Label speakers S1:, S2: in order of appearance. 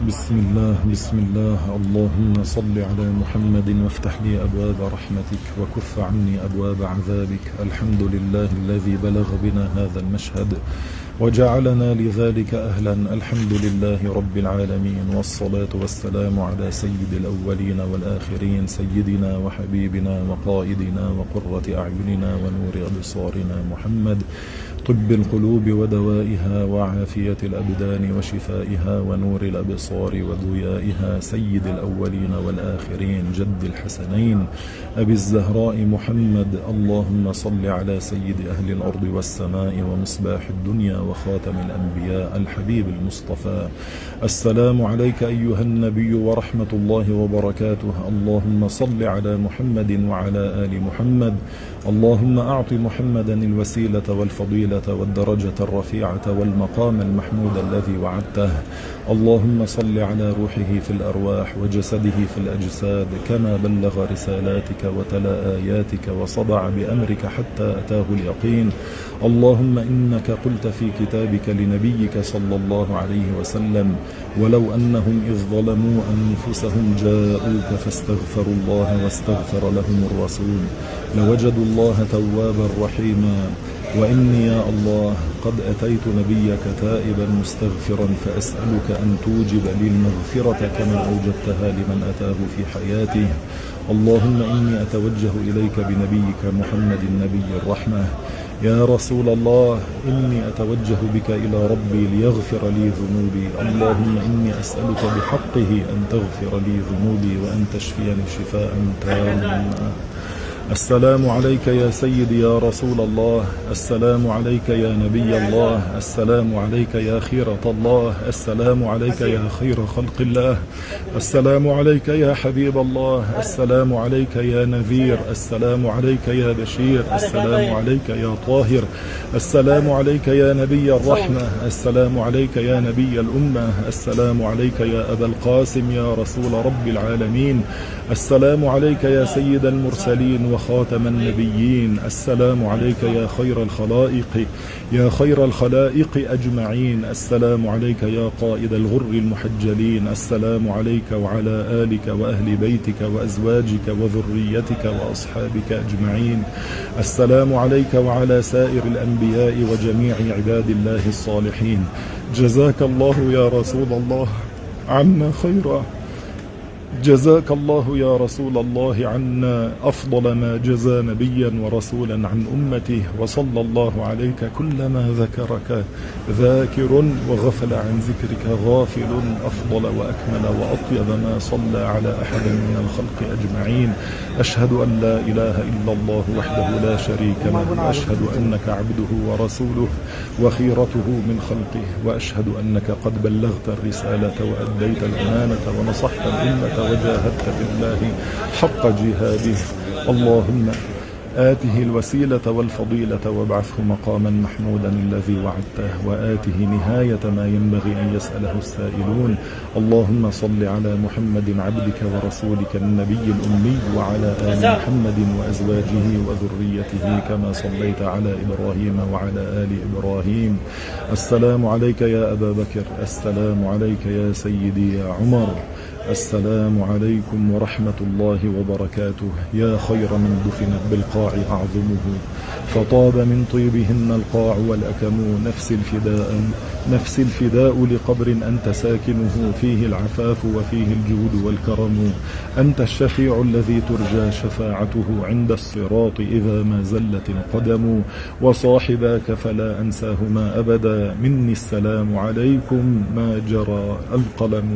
S1: بسم الله اللهم صل على محمد وافتح لي أبواب رحمتك وكف عني أبواب عذابك. الحمد لله الذي بلغ بنا هذا المشهد وجعلنا لذلك أهلا. الحمد لله رب العالمين، والصلاة والسلام على سيد الأولين والآخرين، سيدنا وحبيبنا وقائدنا وقرة أعيننا ونور أبصارنا محمد، طب القلوب ودوائها وعافية الأبدان وشفائها ونور الأبصار وضيائها، سيد الأولين والآخرين، جد الحسنين أبي الزهراء محمد. اللهم صل على سيد أهل الأرض والسماء ومصباح الدنيا وخاتم الأنبياء الحبيب المصطفى. السلام عليك أيها النبي ورحمة الله وبركاته. اللهم صل على محمد وعلى آل محمد. اللهم أعط محمدا الوسيلة والفضيلة والدرجة الرفيعة والمقام المحمود الذي وعدته. اللهم صل على روحه في الأرواح وجسده في الأجساد، كما بلغ رسالاتك وتلا آياتك وصدع بأمرك حتى أتاه اليقين. اللهم إنك قلت في كتابك لنبيك صلى الله عليه وسلم: ولو أنهم إذ ظلموا أنفسهم جاءوك فاستغفروا الله واستغفر لهم الرسول لوجدوا الله توابا رحيما. وإني يا الله قد أتيت نبيك تائبا مستغفرا، فأسألك أن توجب لي المغفرة كما أوجبتها لمن أتاه في حياته. اللهم إني أتوجه إليك بنبيك محمد نبي الرحمة. يا رسول الله، إني أتوجه بك إلى ربي ليغفر لي ذنوبي. اللهم إني أسألك بحقه أن تغفر لي ذنوبي وأن تشفيني شفاء تاما. السلام عليك يا سيدي يا رسول الله. السلام عليك يا نبي الله. السلام عليك يا خيرة الله. السلام عليك يا خير خلق الله. السلام عليك يا حبيب الله. السلام عليك يا نذير. السلام عليك يا بشير. السلام عليك يا طاهر. السلام عليك يا نبي الرحمة. السلام عليك يا نبي الأمة. السلام عليك يا أبا القاسم يا رسول رب العالمين. السلام عليك يا سيد المرسلين وخاتم النبيين. السلام عليك يا خير الخلائق، يا خير الخلائق أجمعين. السلام عليك يا قائد الغر المحجلين. السلام عليك وعلى آلك وأهل بيتك وأزواجك وذريتك وأصحابك أجمعين. السلام عليك وعلى سائر الأنبياء وجميع عباد الله الصالحين. جزاك الله يا رسول الله عنا خيرا. جزاك الله يا رسول الله عنا أفضل ما جزى نبيا ورسولا عن أمته. وصلى الله عليك كلما ذكرك ذاكر وغفل عن ذكرك غافل، أفضل وأكمل وأطيب ما صلى على أحد من الخلق أجمعين. أشهد أن لا إله إلا الله وحده لا شريك له، وأشهد أنك عبده ورسوله وخيرته من خلقه، وأشهد أنك قد بلغت الرسالة وأديت الأمانة ونصحت الأمة وجاهدت في الله حق جهاده. اللهم آته الوسيلة والفضيلة وابعثه مقاما محمودا الذي وعدته، وآته نهاية ما ينبغي أن يسأله السائلون. اللهم صل على محمد عبدك ورسولك النبي الأمي وعلى آل محمد وأزواجه وذريته كما صليت على إبراهيم وعلى آل إبراهيم. السلام عليك يا أبا بكر. السلام عليك يا سيدي يا عمر. السلام عليكم ورحمة الله وبركاته. يا خير من دفنت بالقاع أعظمه، فطاب من طيبهن القاع والأكم. نفس الفداء لقبر أنت ساكنه، فيه العفاف وفيه الجود والكرم. أنت الشفيع الذي ترجى شفاعته عند الصراط إذا ما زلت القدم. وصاحباك فلا أنساهما أبدا، مني السلام عليكم ما جرى القلم.